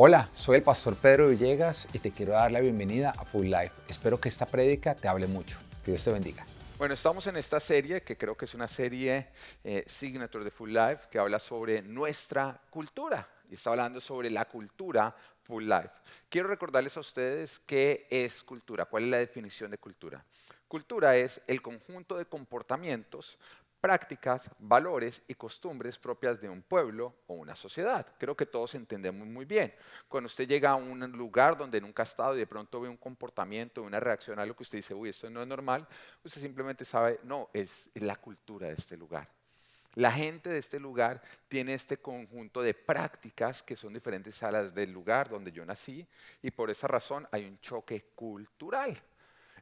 Hola, soy el pastor Pedro Villegas y te quiero dar la bienvenida a Full Life. Espero que esta prédica te hable mucho. Que Dios te bendiga. Bueno, estamos en esta serie que creo que es una serie signature de Full Life que habla sobre nuestra cultura y está hablando sobre la cultura Full Life. Quiero recordarles a ustedes qué es cultura, cuál es la definición de cultura. Cultura es el conjunto de comportamientos, prácticas, valores y costumbres propias de un pueblo o una sociedad. Creo que todos entendemos muy bien. Cuando usted llega a un lugar donde nunca ha estado y de pronto ve un comportamiento, una reacción a lo que usted dice, uy, esto no es normal, usted simplemente sabe, no, es la cultura de este lugar. La gente de este lugar tiene este conjunto de prácticas que son diferentes a las del lugar donde yo nací y por esa razón hay un choque cultural.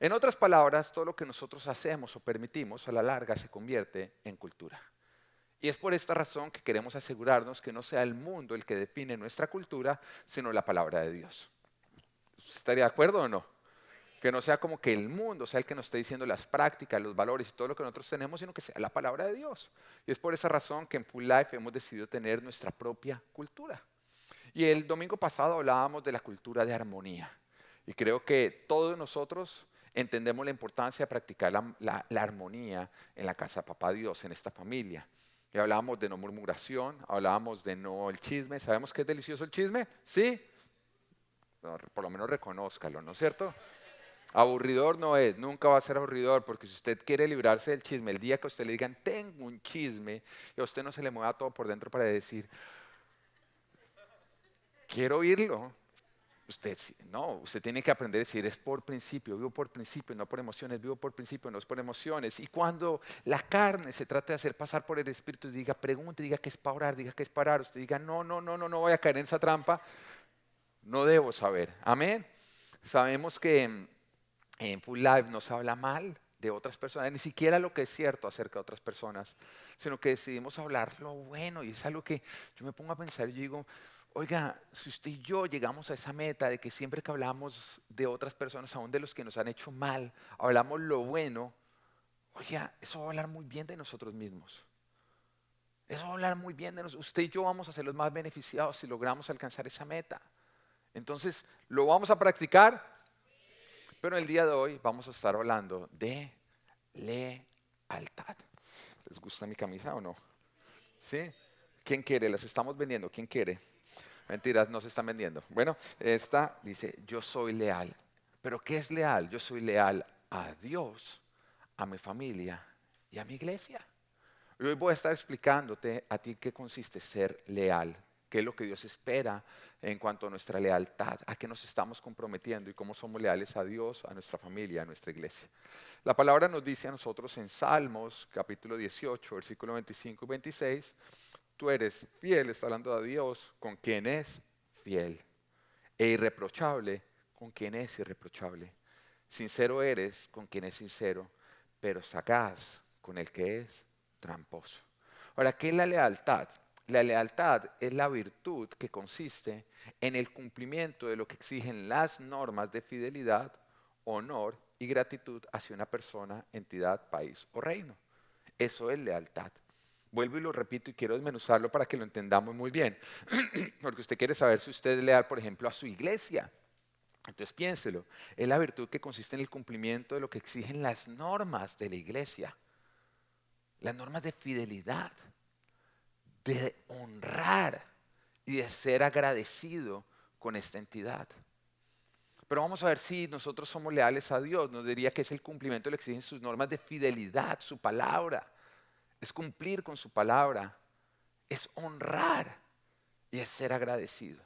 En otras palabras, todo lo que nosotros hacemos o permitimos a la larga se convierte en cultura. Y es por esta razón que queremos asegurarnos que no sea el mundo el que define nuestra cultura, sino la palabra de Dios. ¿Usted estaría de acuerdo o no? Que no sea como que el mundo sea el que nos esté diciendo las prácticas, los valores y todo lo que nosotros tenemos, sino que sea la palabra de Dios. Y es por esa razón que en Full Life hemos decidido tener nuestra propia cultura. Y el domingo pasado hablábamos de la cultura de armonía. Y creo que todos nosotros entendemos la importancia de practicar la armonía en la casa de Papá Dios, en esta familia. Y hablábamos de no murmuración, hablábamos de no el chisme. ¿Sabemos que es delicioso el chisme? ¿Sí? No, por lo menos reconózcalo, ¿no es cierto? Aburridor no es, nunca va a ser aburridor, porque si usted quiere librarse del chisme, el día que a usted le digan, tengo un chisme, y a usted no se le mueva todo por dentro para decir, quiero oírlo. Usted no, usted tiene que aprender a decir, es por principio, vivo por principio, no por emociones, vivo por principio, no es por emociones. Y cuando la carne se trata de hacer pasar por el Espíritu, diga, pregunte, diga que es para orar, diga que es para orar, usted diga, no, no, no, no, no voy a caer en esa trampa, no debo saber. Amén. Sabemos que en Full Life no se habla mal de otras personas, ni siquiera lo que es cierto acerca de otras personas, sino que decidimos hablar lo bueno y es algo que yo me pongo a pensar y yo digo, oiga, si usted y yo llegamos a esa meta de que siempre que hablamos de otras personas, aún de los que nos han hecho mal, hablamos lo bueno, oiga, eso va a hablar muy bien de nosotros mismos. Eso va a hablar muy bien de nosotros. Usted y yo vamos a ser los más beneficiados si logramos alcanzar esa meta. Entonces, ¿lo vamos a practicar? Pero el día de hoy vamos a estar hablando de lealtad. ¿Les gusta mi camisa o no? ¿Sí? ¿Quién quiere? Las estamos vendiendo. ¿Quién quiere? Mentiras, no se están vendiendo. Bueno, esta dice, yo soy leal. ¿Pero qué es leal? Yo soy leal a Dios, a mi familia y a mi iglesia. Y hoy voy a estar explicándote a ti qué consiste ser leal, qué es lo que Dios espera en cuanto a nuestra lealtad, a qué nos estamos comprometiendo y cómo somos leales a Dios, a nuestra familia, a nuestra iglesia. La palabra nos dice a nosotros en Salmos capítulo 18, versículo 25 y 26, tú eres fiel, está hablando a Dios, con quien es fiel, e irreprochable, con quien es irreprochable. Sincero eres con quien es sincero, pero sagaz con el que es tramposo. Ahora, ¿qué es la lealtad? La lealtad es la virtud que consiste en el cumplimiento de lo que exigen las normas de fidelidad, honor y gratitud hacia una persona, entidad, país o reino. Eso es lealtad. Vuelvo y lo repito y quiero desmenuzarlo para que lo entendamos muy bien. Porque usted quiere saber si usted es leal, por ejemplo, a su iglesia. Entonces piénselo, es la virtud que consiste en el cumplimiento de lo que exigen las normas de la iglesia, las normas de fidelidad, de honrar y de ser agradecido con esta entidad. Pero vamos a ver si nosotros somos leales a Dios. Nos diría que es el cumplimiento de lo que exigen sus normas de fidelidad, su palabra. Es cumplir con su palabra, es honrar y es ser agradecido.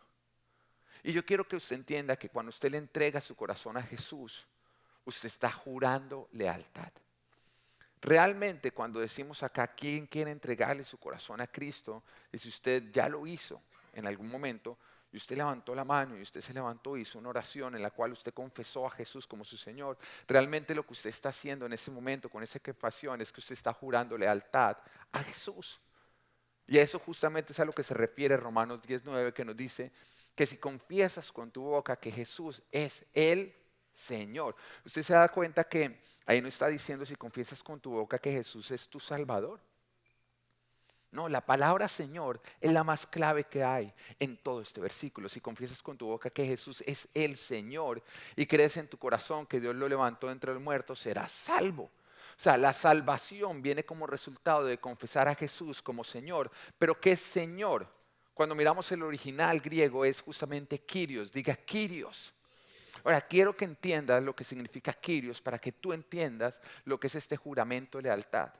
Y yo quiero que usted entienda que cuando usted le entrega su corazón a Jesús, usted está jurando lealtad. Realmente cuando decimos acá, ¿quién quiere entregarle su corazón a Cristo? Y si usted ya lo hizo en algún momento, y usted levantó la mano y usted se levantó y hizo una oración en la cual usted confesó a Jesús como su Señor, realmente lo que usted está haciendo en ese momento con esa confesión es que usted está jurando lealtad a Jesús. Y a eso justamente es a lo que se refiere Romanos 19, que nos dice que si confiesas con tu boca que Jesús es el Señor, usted se da cuenta que ahí no está diciendo si confiesas con tu boca que Jesús es tu Salvador. No, la palabra Señor es la más clave que hay en todo este versículo. Si confiesas con tu boca que Jesús es el Señor y crees en tu corazón que Dios lo levantó de entre los muertos, serás salvo. O sea, la salvación viene como resultado de confesar a Jesús como Señor. Pero ¿qué es Señor? Cuando miramos el original griego es justamente Kyrios. Diga Kyrios. Ahora, quiero que entiendas lo que significa Kyrios para que tú entiendas lo que es este juramento de lealtad.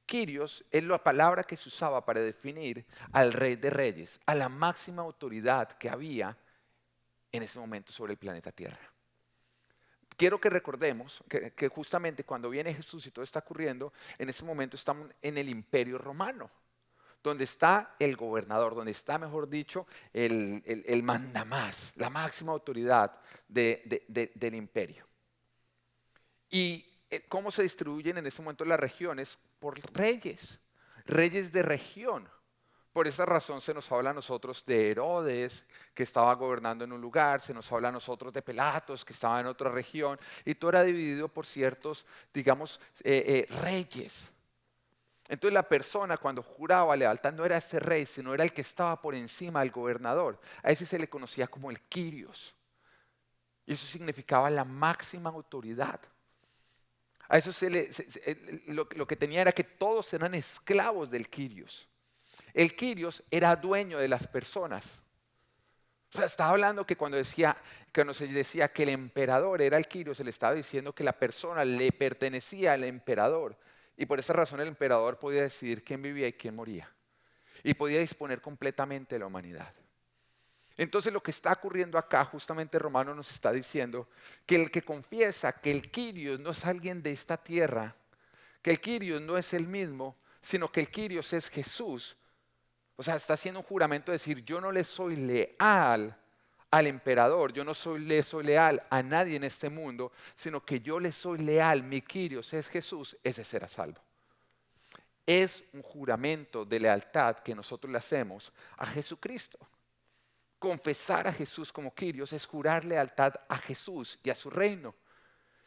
Kyrios es la palabra que se usaba para definir al Rey de Reyes, a la máxima autoridad que había en ese momento sobre el planeta Tierra. Quiero que recordemos que justamente cuando viene Jesús y todo está ocurriendo, en ese momento estamos en el Imperio Romano, donde está el gobernador, donde está, mejor dicho, el mandamás, la máxima autoridad del imperio. Y cómo se distribuyen en ese momento las regiones por reyes, reyes de región. Por esa razón se nos habla a nosotros de Herodes, que estaba gobernando en un lugar, se nos habla a nosotros de Pilatos, que estaba en otra región, y todo era dividido por ciertos, digamos, reyes. Entonces la persona cuando juraba lealtad no era ese rey, sino era el que estaba por encima del gobernador. A ese se le conocía como el Kyrios. Y eso significaba la máxima autoridad. A eso lo que tenía era que todos eran esclavos del Kyrios. El Kyrios era dueño de las personas. O sea, estaba hablando que cuando se decía que el emperador era el Kyrios, se le estaba diciendo que la persona le pertenecía al emperador. Y por esa razón el emperador podía decidir quién vivía y quién moría. Y podía disponer completamente de la humanidad. Entonces lo que está ocurriendo acá, justamente Romano nos está diciendo que el que confiesa que el Kyrios no es alguien de esta tierra, que el Kyrios no es el mismo, sino que el Kyrios es Jesús. O sea, está haciendo un juramento de decir, yo no le soy leal al emperador, yo no le soy leal a nadie en este mundo, sino que yo le soy leal, mi Kyrios es Jesús, ese será salvo. Es un juramento de lealtad que nosotros le hacemos a Jesucristo. Confesar a Jesús como Kyrios es jurar lealtad a Jesús y a su reino.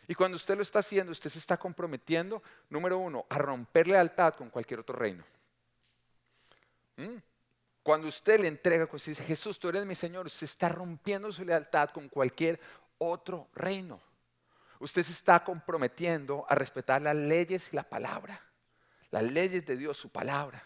Y cuando usted lo está haciendo, usted se está comprometiendo, número uno, a romper lealtad con cualquier otro reino. Cuando usted le entrega, cuando usted dice, Jesús, tú eres mi Señor, usted está rompiendo su lealtad con cualquier otro reino. Usted se está comprometiendo a respetar las leyes y la palabra. Las leyes de Dios, su palabra.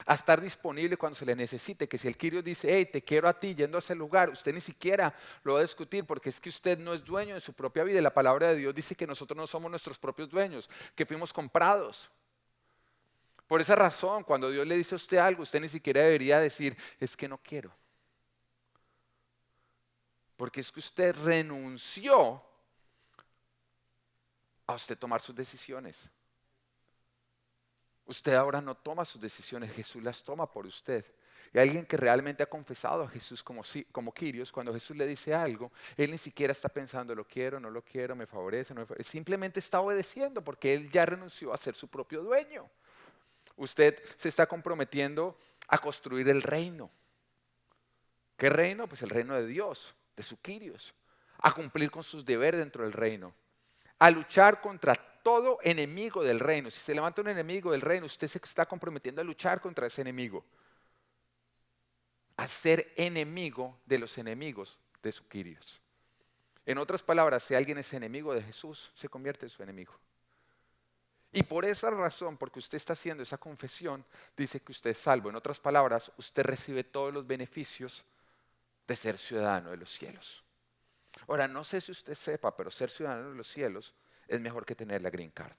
A estar disponible cuando se le necesite, que si el Kyrios dice, hey, te quiero a ti yendo a ese lugar, usted ni siquiera lo va a discutir porque es que usted no es dueño de su propia vida. Y la palabra de Dios dice que nosotros no somos nuestros propios dueños, que fuimos comprados. Por esa razón, cuando Dios le dice a usted algo, usted ni siquiera debería decir, es que no quiero. Porque es que usted renunció a usted tomar sus decisiones. Usted ahora no toma sus decisiones, Jesús las toma por usted. Y alguien que realmente ha confesado a Jesús como Kyrios, cuando Jesús le dice algo, él ni siquiera está pensando, lo quiero, no lo quiero, me favorece, no me favorece. Simplemente está obedeciendo porque él ya renunció a ser su propio dueño. Usted se está comprometiendo a construir el reino. ¿Qué reino? Pues el reino de Dios, de su Kyrios. A cumplir con sus deberes dentro del reino. A luchar contra todo enemigo del reino. Si se levanta un enemigo del reino, usted se está comprometiendo a luchar contra ese enemigo. A ser enemigo de los enemigos de su Kyrios. En otras palabras, si alguien es enemigo de Jesús, se convierte en su enemigo. Y por esa razón, porque usted está haciendo esa confesión, dice que usted es salvo. En otras palabras, usted recibe todos los beneficios de ser ciudadano de los cielos. Ahora, no sé si usted sepa, pero ser ciudadano de los cielos es mejor que tener la green card.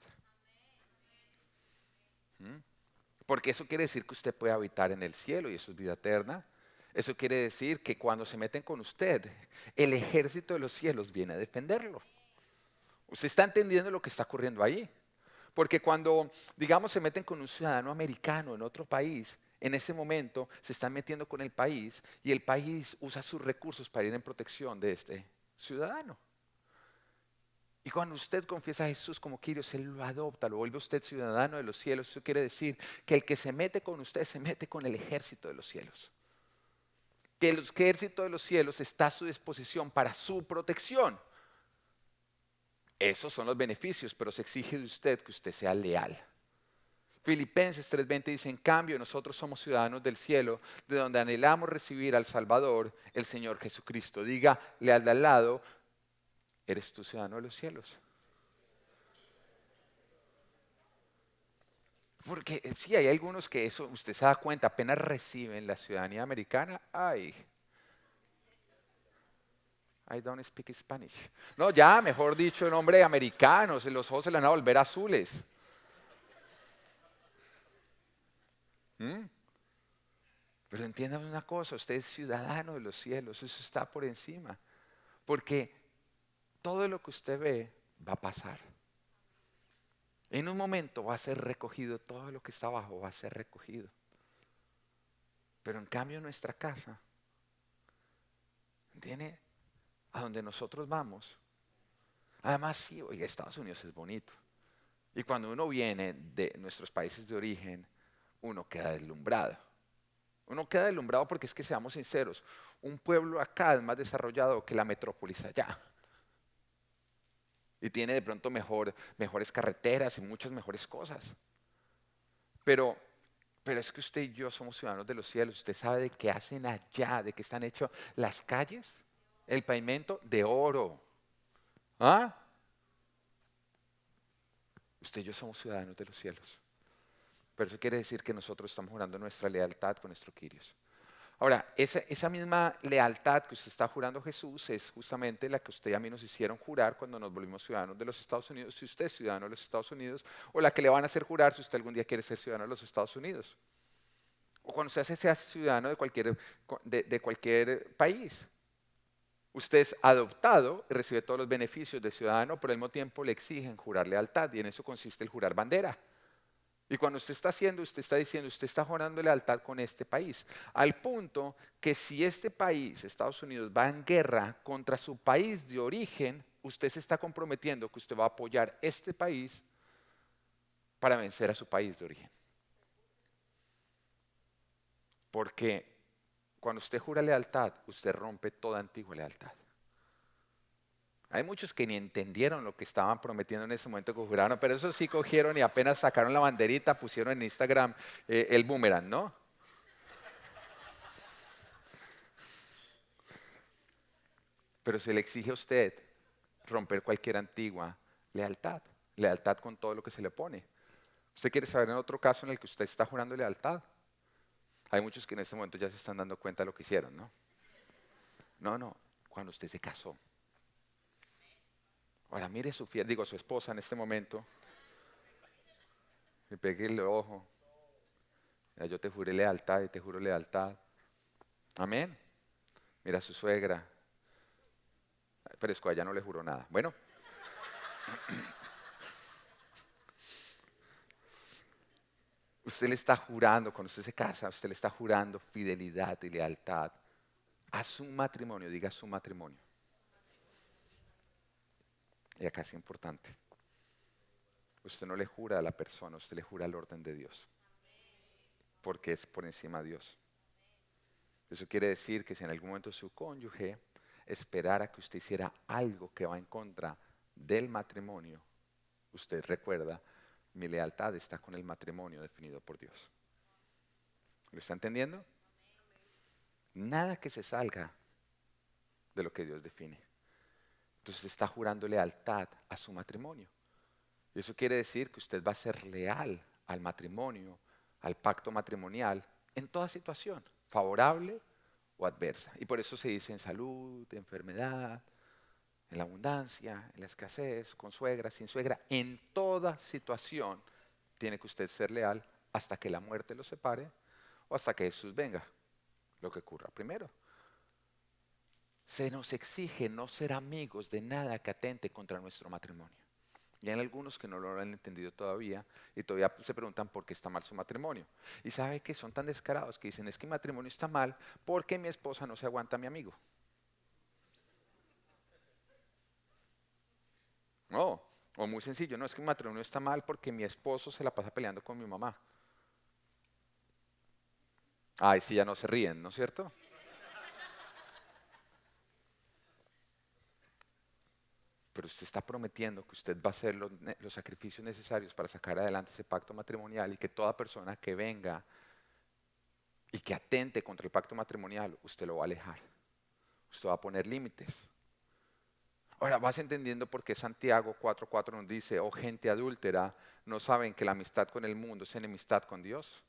Porque eso quiere decir que usted puede habitar en el cielo y eso es vida eterna. Eso quiere decir que cuando se meten con usted, el ejército de los cielos viene a defenderlo. ¿Usted está entendiendo lo que está ocurriendo ahí? Porque cuando, digamos, se meten con un ciudadano americano en otro país, en ese momento se están metiendo con el país y el país usa sus recursos para ir en protección de este ciudadano. Y cuando usted confiesa a Jesús como Kyrios, Él lo adopta, lo vuelve usted ciudadano de los cielos. Eso quiere decir que el que se mete con usted se mete con el ejército de los cielos. Que el ejército de los cielos está a su disposición para su protección. Esos son los beneficios, pero se exige de usted que usted sea leal. Filipenses 3:20 dice, en cambio nosotros somos ciudadanos del cielo, de donde anhelamos recibir al Salvador, el Señor Jesucristo. Dígale al de al lado, ¿eres tú ciudadano de los cielos? Porque sí, hay algunos que eso, usted se da cuenta, apenas reciben la ciudadanía americana, ay, I don't speak Spanish. No, ya, mejor dicho, el hombre americano, los ojos se le van a volver azules. ¿Mm? Pero entiendan una cosa, usted es ciudadano de los cielos, eso está por encima. Porque todo lo que usted ve va a pasar. En un momento va a ser recogido, todo lo que está abajo va a ser recogido. Pero en cambio nuestra casa, ¿entiende? A donde nosotros vamos. Además, sí, oiga, Estados Unidos es bonito. Y cuando uno viene de nuestros países de origen, uno queda deslumbrado. Uno queda deslumbrado porque es que seamos sinceros, un pueblo acá es más desarrollado que la metrópolis allá. Y tiene de pronto mejores carreteras y muchas mejores cosas. Pero es que usted y yo somos ciudadanos de los cielos. Usted sabe de qué hacen allá, de qué están hechas las calles, el pavimento de oro. ¿Ah? Usted y yo somos ciudadanos de los cielos. Pero eso quiere decir que nosotros estamos jurando nuestra lealtad con nuestro Kyrios. Ahora, esa misma lealtad que usted está jurando a Jesús es justamente la que usted y a mí nos hicieron jurar cuando nos volvimos ciudadanos de los Estados Unidos, si usted es ciudadano de los Estados Unidos, o la que le van a hacer jurar si usted algún día quiere ser ciudadano de los Estados Unidos. O cuando usted se hace ciudadano de cualquier país. Usted es adoptado y recibe todos los beneficios de ciudadano, pero al mismo tiempo le exigen jurar lealtad y en eso consiste el jurar bandera. Y cuando usted está haciendo, usted está diciendo, usted está jurando lealtad con este país. Al punto que si este país, Estados Unidos, va en guerra contra su país de origen, usted se está comprometiendo que usted va a apoyar este país para vencer a su país de origen. Porque cuando usted jura lealtad, usted rompe toda antigua lealtad. Hay muchos que ni entendieron lo que estaban prometiendo en ese momento que juraron, pero eso sí cogieron y apenas sacaron la banderita, pusieron en Instagram el boomerang, ¿no? Pero se le exige a usted romper cualquier antigua lealtad, lealtad con todo lo que se le pone. ¿Usted quiere saber en otro caso en el que usted está jurando lealtad? Hay muchos que en este momento ya se están dando cuenta de lo que hicieron, ¿no? No, cuando usted se casó. Ahora mire su su esposa en este momento. Le pegue el ojo. Ya yo te juré lealtad y te juro lealtad. Amén. Mira a su suegra. Pero es que a ella no le juró nada. Bueno. Usted le está jurando, cuando usted se casa, usted le está jurando fidelidad y lealtad a su matrimonio. Diga su matrimonio. Y acá es importante. Usted no le jura a la persona, usted le jura al orden de Dios. Porque es por encima de Dios. Eso quiere decir que si en algún momento su cónyuge esperara que usted hiciera algo que va en contra del matrimonio, usted recuerda, mi lealtad está con el matrimonio definido por Dios. ¿Lo está entendiendo? Nada que se salga de lo que Dios define. Entonces está jurando lealtad a su matrimonio. Y eso quiere decir que usted va a ser leal al matrimonio, al pacto matrimonial, en toda situación, favorable o adversa. Y por eso se dice en salud, en enfermedad, en la abundancia, en la escasez, con suegra, sin suegra, en toda situación tiene que usted ser leal hasta que la muerte lo separe o hasta que Jesús venga, lo que ocurra primero. Se nos exige no ser amigos de nada que atente contra nuestro matrimonio. Y hay algunos que no lo han entendido todavía y todavía se preguntan por qué está mal su matrimonio. Y sabe que son tan descarados que dicen, es que mi matrimonio está mal porque mi esposa no se aguanta a mi amigo. No, o muy sencillo, no, es que mi matrimonio está mal porque mi esposo se la pasa peleando con mi mamá. Ay, sí, ya no se ríen, ¿no es cierto? pero usted está prometiendo que usted va a hacer los sacrificios necesarios para sacar adelante ese pacto matrimonial y que toda persona que venga y que atente contra el pacto matrimonial, usted lo va a alejar. Usted va a poner límites. Ahora vas entendiendo por qué Santiago 4:4 nos dice, oh gente adúltera, ¿no saben que la amistad con el mundo es enemistad con Dios?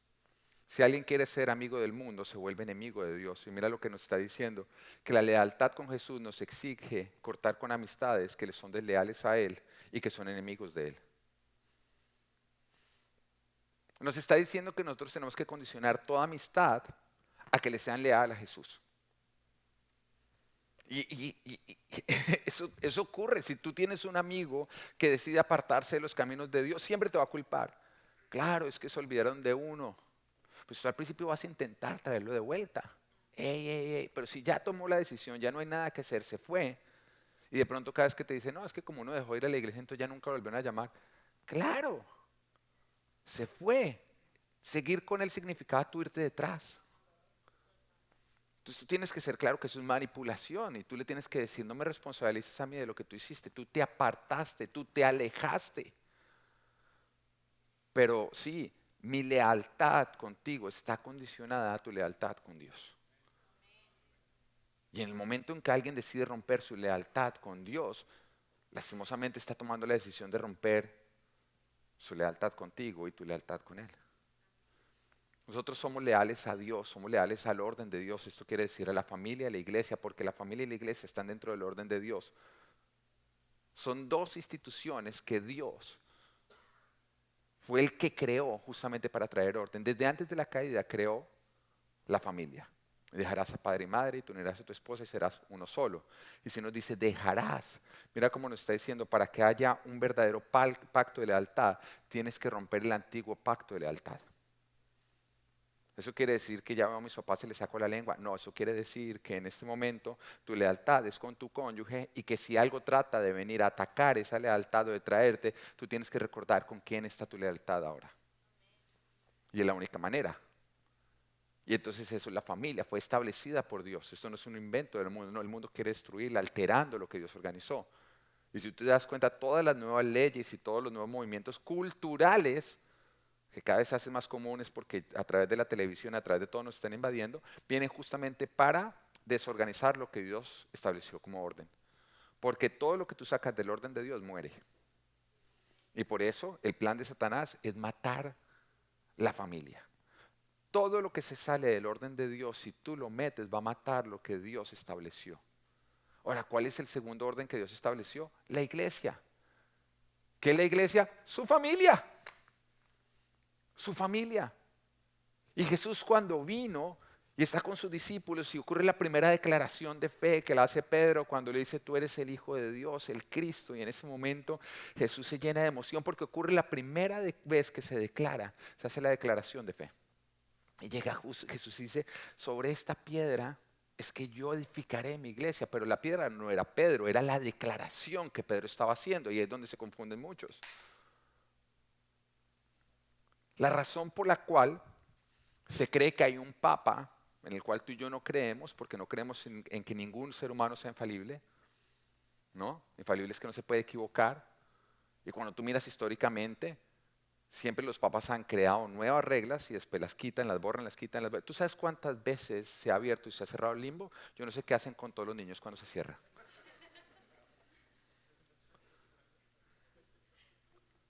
Si alguien quiere ser amigo del mundo, se vuelve enemigo de Dios. Y mira lo que nos está diciendo, que la lealtad con Jesús nos exige cortar con amistades que le son desleales a Él y que son enemigos de Él. Nos está diciendo que nosotros tenemos que condicionar toda amistad a que le sean leal a Jesús. Y eso ocurre. Si tú tienes un amigo que decide apartarse de los caminos de Dios, siempre te va a culpar. Claro, es que se olvidaron de uno. Pues tú al principio vas a intentar traerlo de vuelta. Ey, ey, ey. Pero si ya tomó la decisión, ya no hay nada que hacer, se fue. Y de pronto cada vez que te dice, no, es que como uno dejó de ir a la iglesia, entonces ya nunca volvieron a llamar. Claro, se fue. Seguir con él significaba tú irte detrás. Entonces tú tienes que ser claro que eso es manipulación y tú le tienes que decir, no me responsabilices a mí de lo que tú hiciste, tú te apartaste, tú te alejaste. Pero sí, mi lealtad contigo está condicionada a tu lealtad con Dios. Y en el momento en que alguien decide romper su lealtad con Dios, lastimosamente está tomando la decisión de romper su lealtad contigo y tu lealtad con Él. Nosotros somos leales a Dios, somos leales al orden de Dios. Esto quiere decir a la familia y a la iglesia, porque la familia y la iglesia están dentro del orden de Dios. Son dos instituciones que Dios fue el que creó justamente para traer orden. Desde antes de la caída creó la familia. Dejarás a padre y madre y tú unirás a tu esposa y serás uno solo. Y si nos dice dejarás, mira cómo nos está diciendo, para que haya un verdadero pacto de lealtad, tienes que romper el antiguo pacto de lealtad. ¿Eso quiere decir que ya veo a mis papás y les saco la lengua? No, eso quiere decir que en este momento tu lealtad es con tu cónyuge y que si algo trata de venir a atacar esa lealtad o de traerte, tú tienes que recordar con quién está tu lealtad ahora. Y es la única manera. Y entonces eso es la familia, fue establecida por Dios. Esto no es un invento del mundo, no, el mundo quiere destruirla, alterando lo que Dios organizó. Y si tú te das cuenta, todas las nuevas leyes y todos los nuevos movimientos culturales que cada vez se hacen más comunes porque a través de la televisión, a través de todo nos están invadiendo, vienen justamente para desorganizar lo que Dios estableció como orden. Porque todo lo que tú sacas del orden de Dios muere. Y por eso el plan de Satanás es matar la familia. Todo lo que se sale del orden de Dios, si tú lo metes, va a matar lo que Dios estableció. Ahora, ¿cuál es el segundo orden que Dios estableció? La iglesia. ¿Qué es la iglesia? Su familia. Su familia. Y Jesús cuando vino y está con sus discípulos y ocurre la primera declaración de fe que la hace Pedro cuando le dice tú eres el Hijo de Dios, el Cristo. Y en ese momento Jesús se llena de emoción porque ocurre la primera vez que se declara, se hace la declaración de fe. Y llega Jesús y dice, sobre esta piedra es que yo edificaré mi iglesia. Pero la piedra no era Pedro, era la declaración que Pedro estaba haciendo. Y es donde se confunden muchos. La razón por la cual se cree que hay un papa, en el cual tú y yo no creemos, porque no creemos en que ningún ser humano sea infalible, ¿no? Infalible es que no se puede equivocar. Y cuando tú miras históricamente, siempre los papas han creado nuevas reglas y después las quitan, las borran, las quitan, las borran. ¿Tú sabes cuántas veces se ha abierto y se ha cerrado el limbo? Yo no sé qué hacen con todos los niños cuando se cierra.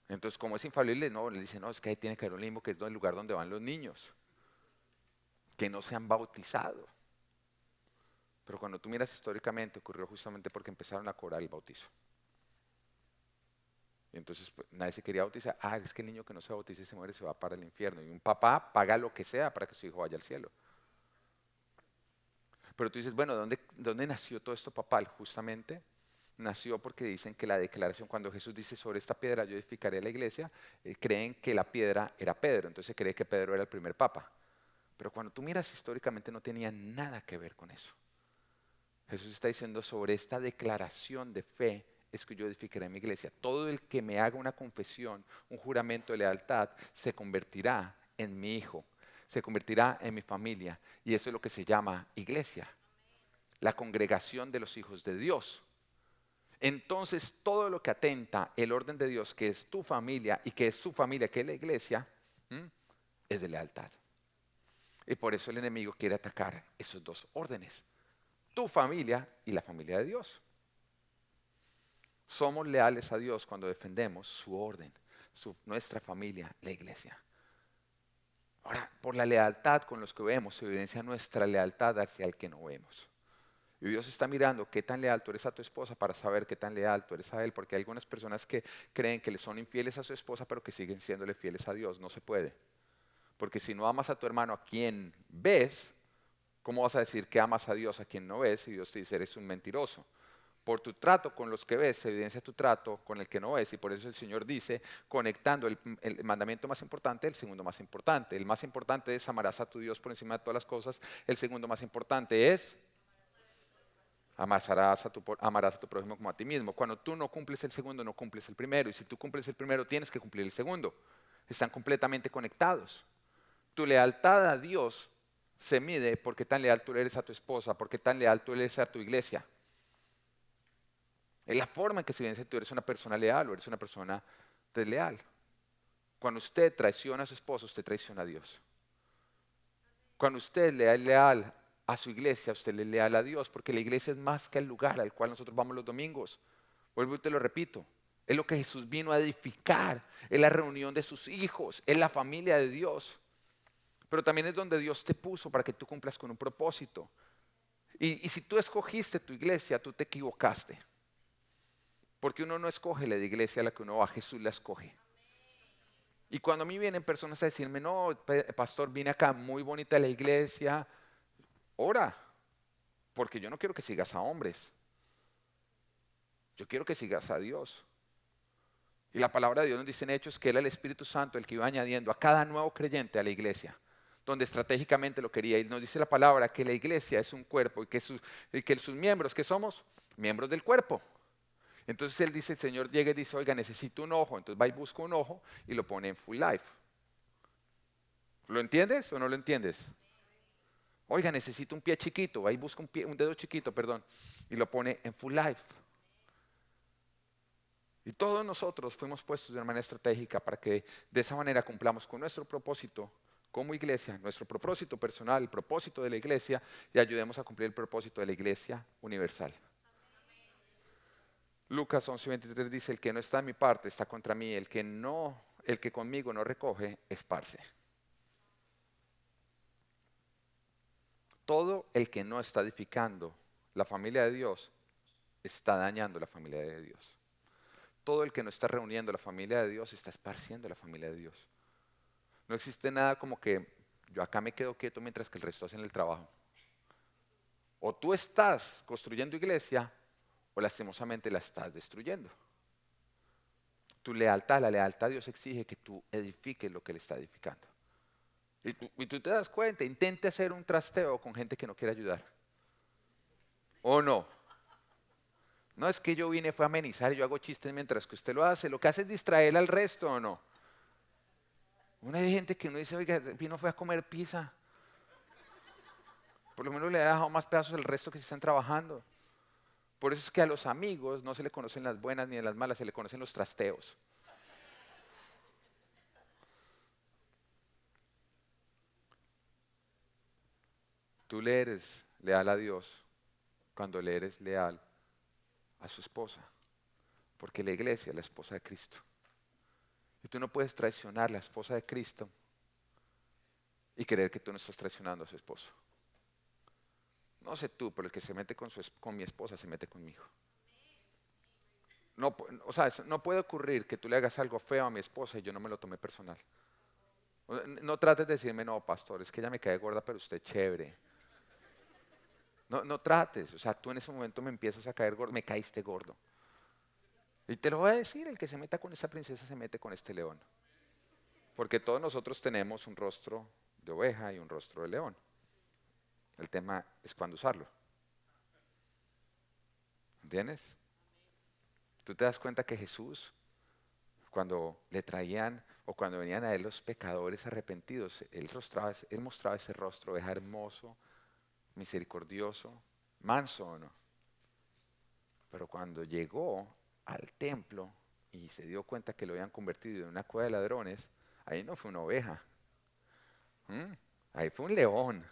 Entonces, como es infalible, no, le dicen, no, es que ahí tiene que haber un limbo, que es el lugar donde van los niños, que no se han bautizado. Pero cuando tú miras históricamente, ocurrió justamente porque empezaron a cobrar el bautizo. Y entonces pues, nadie se quería bautizar. Ah, es que el niño que no se bautice se muere, se va para el infierno. Y un papá paga lo que sea para que su hijo vaya al cielo. Pero tú dices, bueno, ¿dónde nació todo esto papal? Justamente nació porque dicen que la declaración, cuando Jesús dice sobre esta piedra yo edificaré la iglesia, creen que la piedra era Pedro. Entonces se cree que Pedro era el primer papa. Pero cuando tú miras históricamente no tenía nada que ver con eso. Jesús está diciendo sobre esta declaración de fe es que yo edificaré mi iglesia. Todo el que me haga una confesión, un juramento de lealtad, se convertirá en mi hijo, se convertirá en mi familia. Y eso es lo que se llama iglesia, la congregación de los hijos de Dios. entonces todo lo que atenta el orden de Dios, que es tu familia y que es su familia, que es la iglesia, es de lealtad. Y por eso el enemigo quiere atacar esos dos órdenes, tu familia y la familia de Dios. Somos leales a Dios cuando defendemos su orden, nuestra familia, la iglesia. Ahora, por la lealtad con los que vemos se evidencia nuestra lealtad hacia el que no vemos. Y Dios está mirando qué tan leal tú eres a tu esposa para saber qué tan leal tú eres a Él. Porque hay algunas personas que creen que le son infieles a su esposa, pero que siguen siéndole fieles a Dios. No se puede. Porque si no amas a tu hermano a quien ves, ¿cómo vas a decir que amas a Dios a quien no ves? Y Dios te dice, eres un mentiroso. Por tu trato con los que ves se evidencia tu trato con el que no ves. Y por eso el Señor dice, conectando el mandamiento más importante, el segundo más importante. El más importante es amarás a tu Dios por encima de todas las cosas. El segundo más importante es amarás a tu prójimo como a ti mismo. Cuando tú no cumples el segundo, no cumples el primero. Y si tú cumples el primero, tienes que cumplir el segundo. Están completamente conectados. Tu lealtad a Dios se mide por qué tan leal tú eres a tu esposa, por qué tan leal tú eres a tu iglesia. Es la forma en que se evidencia que tú eres una persona leal o eres una persona desleal. Cuando usted traiciona a su esposo, usted traiciona a Dios. Cuando usted le es leal a su iglesia, usted le es leal a Dios, porque la iglesia es más que el lugar al cual nosotros vamos los domingos. Vuelvo y te lo repito, es lo que Jesús vino a edificar, es la reunión de sus hijos, es la familia de Dios. Pero también es donde Dios te puso para que tú cumplas con un propósito. Y si tú escogiste tu iglesia, tú te equivocaste. Porque uno no escoge la iglesia a la que uno va, Jesús la escoge. Y cuando a mí vienen personas a decirme, no, pastor, vine acá, muy bonita la iglesia, ora, porque yo no quiero que sigas a hombres. Yo quiero que sigas a Dios. Y la palabra de Dios nos dice en Hechos que era el Espíritu Santo el que iba añadiendo a cada nuevo creyente a la iglesia, donde estratégicamente lo quería. Y nos dice la palabra que la iglesia es un cuerpo y que sus miembros, ¿qué somos? Miembros del cuerpo. Entonces él dice, el Señor llega y dice, oiga, necesito un ojo. Entonces va y busca un ojo y lo pone en Full Life. ¿Lo entiendes o no lo entiendes? Oiga, necesito un pie chiquito. Va y busca un dedo chiquito, perdón, y lo pone en Full Life. Y todos nosotros fuimos puestos de una manera estratégica para que de esa manera cumplamos con nuestro propósito como iglesia, nuestro propósito personal, el propósito de la iglesia, y ayudemos a cumplir el propósito de la iglesia universal. Lucas 11:23 dice, el que no está en mi parte está contra mí, el que conmigo no recoge, esparce. Todo el que no está edificando la familia de Dios, está dañando la familia de Dios. Todo el que no está reuniendo la familia de Dios, está esparciendo la familia de Dios. No existe nada como que yo acá me quedo quieto mientras que el resto hacen el trabajo. O tú estás construyendo iglesia, o lastimosamente la estás destruyendo. Tu lealtad, la lealtad a Dios exige que tú edifiques lo que Él está edificando. Y tú te das cuenta, intente hacer un trasteo con gente que no quiere ayudar. ¿O no? No es que yo vine, fue a amenizar y yo hago chistes mientras que usted lo hace. Lo que hace es distraer al resto, ¿o no? Una hay gente que uno dice, oiga, vino fue a comer pizza. Por lo menos le ha dejado más pedazos al resto que se están trabajando. Por eso es que a los amigos no se le conocen las buenas ni las malas, se le conocen los trasteos. Tú le eres leal a Dios cuando le eres leal a su esposa, porque la iglesia es la esposa de Cristo. Y tú no puedes traicionar a la esposa de Cristo y creer que tú no estás traicionando a su esposo. No sé tú, pero el que se mete con mi esposa se mete conmigo. No, o sea, no puede ocurrir que tú le hagas algo feo a mi esposa y yo no me lo tome personal. No trates de decirme, no, pastor, es que ella me cae gorda, pero usted es chévere. No trates, o sea, tú en ese momento me empiezas a caer gordo, me caíste gordo. Y te lo voy a decir, el que se meta con esa princesa se mete con este león. Porque todos nosotros tenemos un rostro de oveja y un rostro de león. El tema es cuándo usarlo. ¿Entiendes? Tú te das cuenta que Jesús, cuando le traían o cuando venían a él los pecadores arrepentidos, él mostraba ese rostro de oveja hermoso, misericordioso, manso o no. Pero cuando llegó al templo y se dio cuenta que lo habían convertido en una cueva de ladrones, ahí no fue una oveja, ¿m? Ahí fue un león,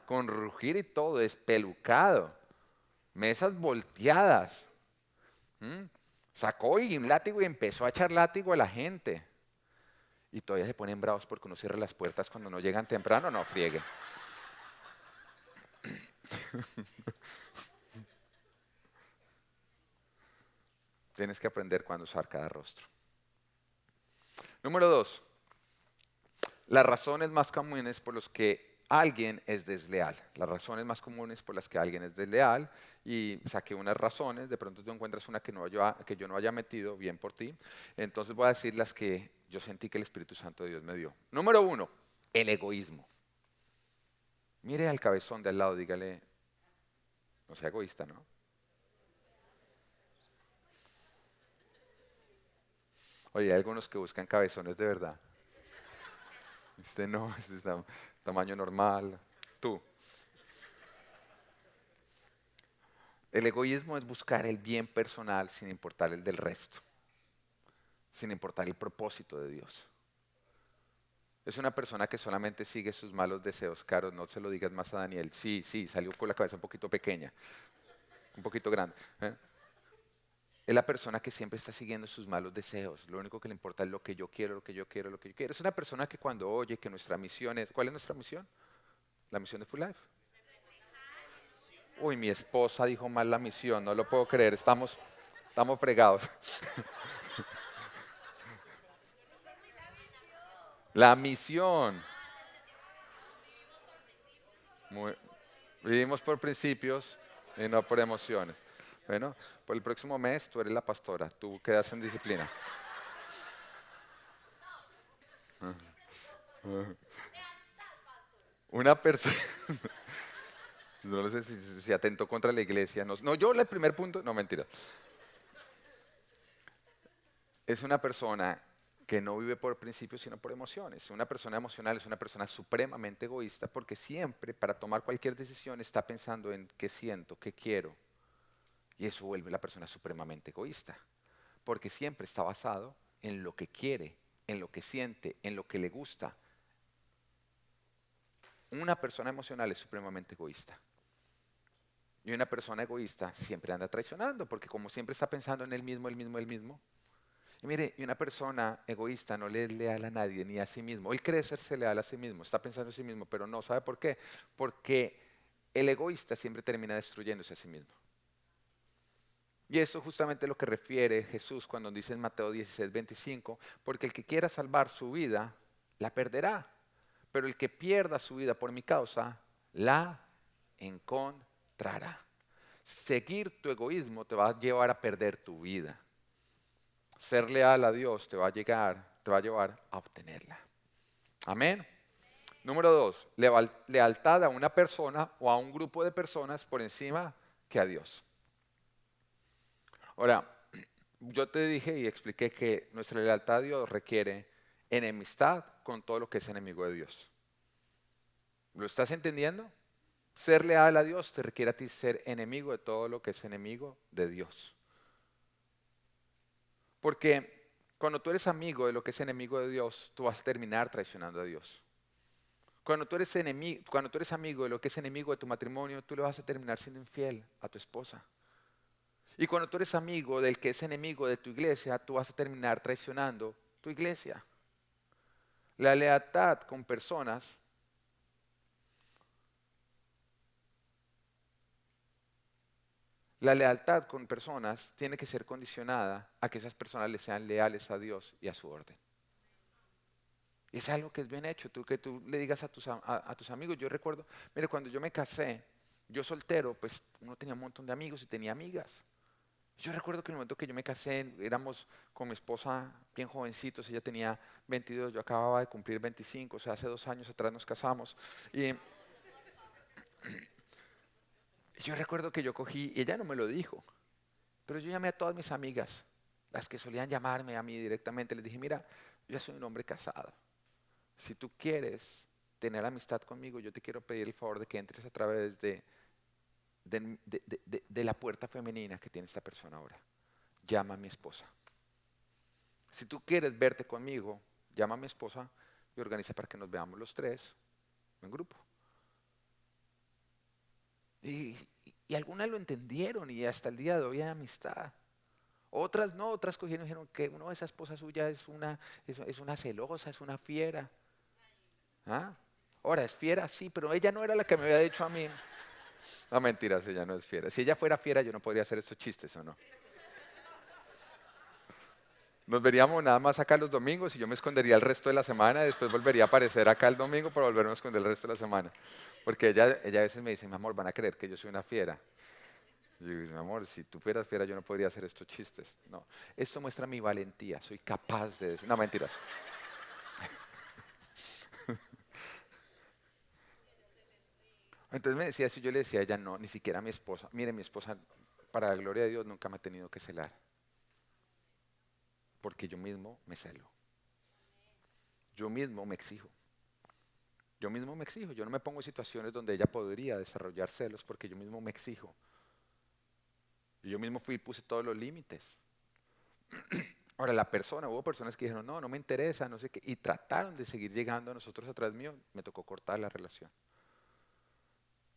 con rugir y todo, espelucado, mesas volteadas. Sacó y un látigo y empezó a echar látigo a la gente. Y todavía se ponen bravos porque uno cierra las puertas cuando no llegan temprano, no friegue. Tienes que aprender cuándo usar cada rostro. Número 2. Las razones más comunes por las que alguien es desleal. Las razones más comunes por las que alguien es desleal. Y saqué unas razones, de pronto tú encuentras una que yo no haya metido, bien por ti. Entonces voy a decir las que yo sentí que el Espíritu Santo de Dios me dio. Número 1, el egoísmo. Mire al cabezón de al lado, dígale, no sea egoísta, ¿no? Oye, hay algunos que buscan cabezones de verdad. Este no, este es tamaño normal. Tú. El egoísmo es buscar el bien personal sin importar el del resto, sin importar el propósito de Dios. Es una persona que solamente sigue sus malos deseos. Caro, no se lo digas más a Daniel. Sí, salió con la cabeza un poquito pequeña, un poquito grande. Es la persona que siempre está siguiendo sus malos deseos. Lo único que le importa es lo que yo quiero, lo que yo quiero, lo que yo quiero. Es una persona que cuando oye que nuestra misión es... ¿Cuál es nuestra misión? La misión de Full Life. Uy, mi esposa dijo mal la misión, no lo puedo creer, estamos fregados. La misión. Muy- Vivimos por principios y no por emociones. Bueno, por el próximo mes tú eres la pastora, tú quedas en disciplina. Una persona, no sé si atentó contra la iglesia. No, no, yo el primer punto, no mentira. Es una persona que no vive por principios sino por emociones. Una persona emocional es una persona supremamente egoísta porque siempre para tomar cualquier decisión está pensando en qué siento, qué quiero. Y eso vuelve a la persona supremamente egoísta. Porque siempre está basado en lo que quiere, en lo que siente, en lo que le gusta. Una persona emocional es supremamente egoísta. Y una persona egoísta siempre anda traicionando porque como siempre está pensando en él mismo, y mire, y una persona egoísta no le es leal a nadie ni a sí mismo. Él cree serse leal a sí mismo, está pensando en sí mismo, pero no, ¿sabe por qué? Porque el egoísta siempre termina destruyéndose a sí mismo. Y eso justamente es lo que refiere Jesús cuando dice en Mateo 16:25, porque el que quiera salvar su vida, la perderá. Pero el que pierda su vida por mi causa, la encontrará. Seguir tu egoísmo te va a llevar a perder tu vida. Ser leal a Dios te va a llevar a obtenerla. Amén. Número 2, lealtad a una persona o a un grupo de personas por encima que a Dios. Ahora, yo te dije y expliqué que nuestra lealtad a Dios requiere enemistad con todo lo que es enemigo de Dios. ¿Lo estás entendiendo? Ser leal a Dios te requiere a ti ser enemigo de todo lo que es enemigo de Dios. Porque cuando tú eres amigo de lo que es enemigo de Dios, tú vas a terminar traicionando a Dios. Cuando tú eres amigo de lo que es enemigo de tu matrimonio, tú le vas a terminar siendo infiel a tu esposa. Y cuando tú eres amigo del que es enemigo de tu iglesia, tú vas a terminar traicionando tu iglesia. La lealtad con personas tiene que ser condicionada a que esas personas le sean leales a Dios y a su orden. Y es algo que es bien hecho, que tú le digas a tus amigos. Yo recuerdo, mire, cuando yo me casé, yo soltero, pues uno tenía un montón de amigos y tenía amigas. Yo recuerdo que en el momento que yo me casé, éramos con mi esposa bien jovencitos, ella tenía 22, yo acababa de cumplir 25, o sea, hace 2 años atrás nos casamos. Y yo recuerdo que yo cogí, y ella no me lo dijo, pero yo llamé a todas mis amigas, las que solían llamarme a mí directamente, les dije, mira, yo ya soy un hombre casado. Si tú quieres tener amistad conmigo, yo te quiero pedir el favor de que entres a través de de la puerta femenina que tiene esta persona ahora. Llama a mi esposa. Si tú quieres verte conmigo, llama a mi esposa y organiza para que nos veamos los tres en grupo. Y algunas lo entendieron y hasta el día de hoy hay amistad. Otras no, otras cogieron y dijeron que esa esposa suya es una celosa, es una fiera. ¿Ah? Ahora, ¿es fiera? Sí, pero ella no era la que me había dicho a mí. No, mentiras, ella no es fiera. Si ella fuera fiera, yo no podría hacer estos chistes, ¿o no? Nos veríamos nada más acá los domingos y yo me escondería el resto de la semana y después volvería a aparecer acá el domingo para volverme a esconder el resto de la semana. Porque ella a veces me dice, mi amor, van a creer que yo soy una fiera. Y yo digo, mi amor, si tú fueras fiera yo no podría hacer estos chistes. No, esto muestra mi valentía, soy capaz de decir, no, mentiras. Entonces me decía eso y yo le decía a ella, no, ni siquiera a mi esposa. Mire, mi esposa, para la gloria de Dios, nunca me ha tenido que celar. Porque yo mismo me celo. Yo mismo me exijo. Yo mismo me exijo. Yo no me pongo en situaciones donde ella podría desarrollar celos porque yo mismo me exijo. Y yo mismo fui y puse todos los límites. Ahora, hubo personas que dijeron, no, no me interesa, no sé qué, y trataron de seguir llegando a nosotros atrás mío, me tocó cortar la relación.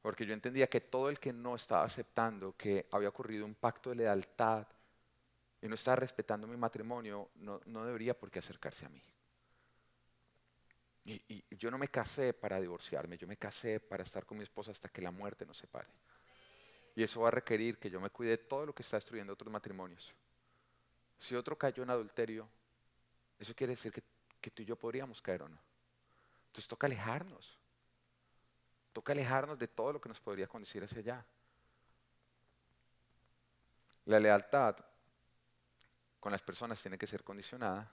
Porque yo entendía que todo el que no estaba aceptando que había ocurrido un pacto de lealtad y no estaba respetando mi matrimonio, no debería por qué acercarse a mí. Y yo no me casé para divorciarme, yo me casé para estar con mi esposa hasta que la muerte nos separe. Y eso va a requerir que yo me cuide de todo lo que está destruyendo otros matrimonios. Si otro cayó en adulterio, eso quiere decir que tú y yo podríamos caer o no. Entonces toca alejarnos. Toca alejarnos de todo lo que nos podría conducir hacia allá. La lealtad con las personas tiene que ser condicionada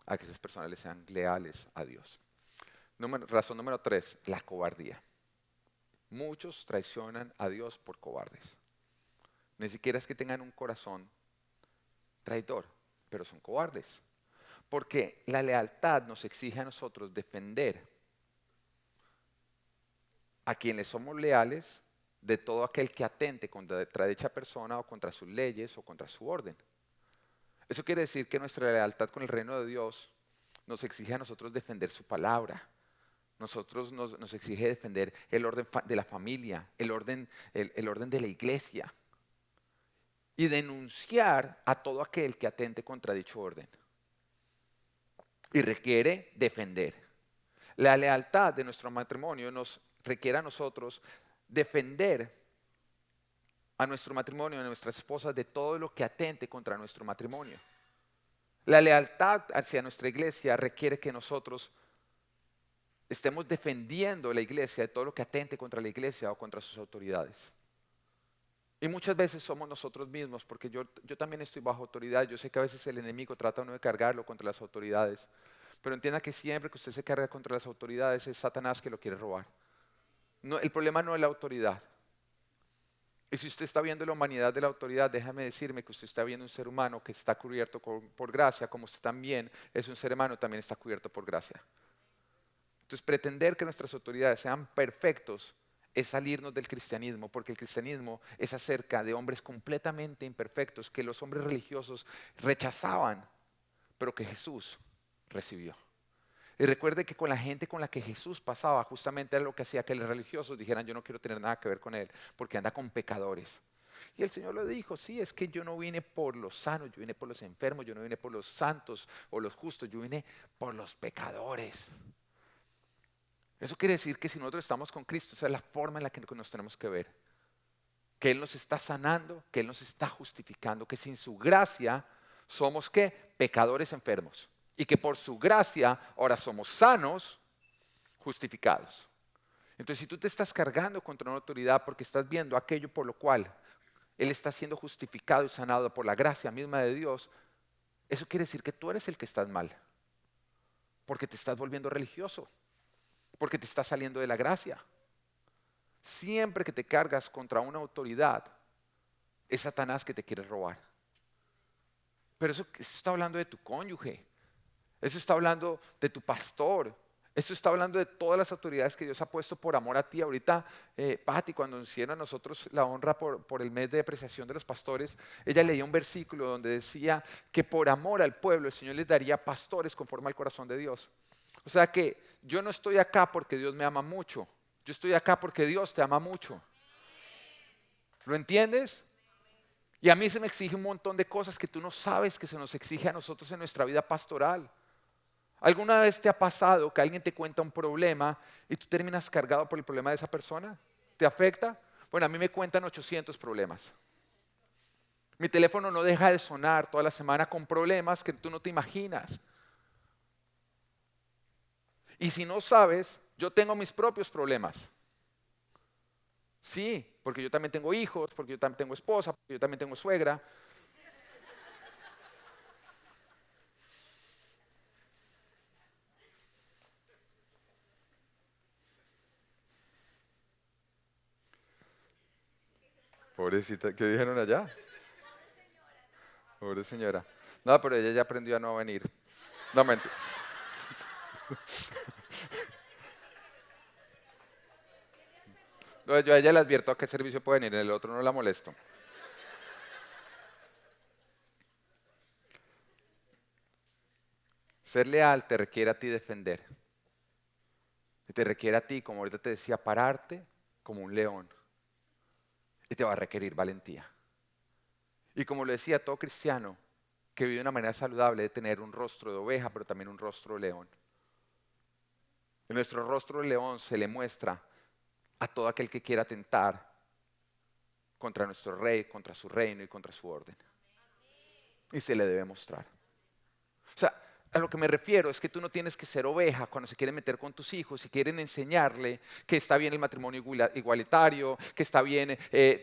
a que esas personas le sean leales a Dios. Razón número 3, la cobardía. Muchos traicionan a Dios por cobardes. Ni siquiera es que tengan un corazón traidor, pero son cobardes. Porque la lealtad nos exige a nosotros defender a quienes somos leales de todo aquel que atente contra dicha persona o contra sus leyes o contra su orden. Eso quiere decir que nuestra lealtad con el reino de Dios nos exige a nosotros defender su palabra. Nos exige defender el orden de la familia, el orden de la iglesia y denunciar a todo aquel que atente contra dicho orden. Y requiere defender. La lealtad de nuestro matrimonio nos requiere a nosotros defender a nuestro matrimonio, a nuestras esposas, de todo lo que atente contra nuestro matrimonio. La lealtad hacia nuestra iglesia requiere que nosotros estemos defendiendo la iglesia de todo lo que atente contra la iglesia o contra sus autoridades. Y muchas veces somos nosotros mismos, porque yo también estoy bajo autoridad. Yo sé que a veces el enemigo trata uno de cargarlo contra las autoridades, pero entienda que siempre que usted se carga contra las autoridades es Satanás que lo quiere robar. No, el problema no es la autoridad. Y si usted está viendo la humanidad de la autoridad, déjame decirme que usted está viendo un ser humano que está cubierto por gracia, como usted también es un ser humano, también está cubierto por gracia. Entonces, pretender que nuestras autoridades sean perfectos es salirnos del cristianismo, porque el cristianismo es acerca de hombres completamente imperfectos que los hombres religiosos rechazaban, pero que Jesús recibió. Y recuerde que con la gente con la que Jesús pasaba, justamente era lo que hacía que los religiosos dijeran, yo no quiero tener nada que ver con él, porque anda con pecadores. Y el Señor le dijo, sí, es que yo no vine por los sanos, yo vine por los enfermos, yo no vine por los santos o los justos, yo vine por los pecadores. Eso quiere decir que si nosotros estamos con Cristo, esa es la forma en la que nos tenemos que ver. Que Él nos está sanando, que Él nos está justificando, que sin su gracia somos ¿qué? Pecadores enfermos. Y que por su gracia ahora somos sanos, justificados. Entonces, si tú te estás cargando contra una autoridad porque estás viendo aquello por lo cual Él está siendo justificado y sanado por la gracia misma de Dios, eso quiere decir que tú eres el que estás mal. Porque te estás volviendo religioso. Porque te estás saliendo de la gracia. Siempre que te cargas contra una autoridad, es Satanás que te quiere robar. Pero eso está hablando de tu cónyuge. Eso está hablando de tu pastor. Esto está hablando de todas las autoridades que Dios ha puesto por amor a ti. Ahorita, Patti, cuando nos hicieron a nosotros la honra por el mes de apreciación de los pastores, ella leía un versículo donde decía que por amor al pueblo el Señor les daría pastores conforme al corazón de Dios. O sea que yo no estoy acá porque Dios me ama mucho. Yo estoy acá porque Dios te ama mucho. ¿Lo entiendes? Y a mí se me exige un montón de cosas que tú no sabes que se nos exige a nosotros en nuestra vida pastoral. ¿Alguna vez te ha pasado que alguien te cuenta un problema y tú terminas cargado por el problema de esa persona? ¿Te afecta? Bueno, a mí me cuentan 800 problemas. Mi teléfono no deja de sonar toda la semana con problemas que tú no te imaginas. Y si no sabes, yo tengo mis propios problemas. Sí, porque yo también tengo hijos, porque yo también tengo esposa, porque yo también tengo suegra. Pobrecita, ¿qué dijeron allá? Pobre señora. No, pero ella ya aprendió a no venir. No, mentira. No, yo a ella le advierto a qué servicio puede venir, en el otro no la molesto. Ser leal te requiere a ti defender. Y te requiere a ti, como ahorita te decía, pararte como un león. Y te va a requerir valentía. Y como lo decía todo cristiano que vive de una manera saludable, de tener un rostro de oveja, pero también un rostro de león. En nuestro rostro de león se le muestra a todo aquel que quiera atentar contra nuestro rey, contra su reino y contra su orden. Y se le debe mostrar. O sea, a lo que me refiero es que tú no tienes que ser oveja cuando se quieren meter con tus hijos y quieren enseñarle que está bien el matrimonio igualitario, que está bien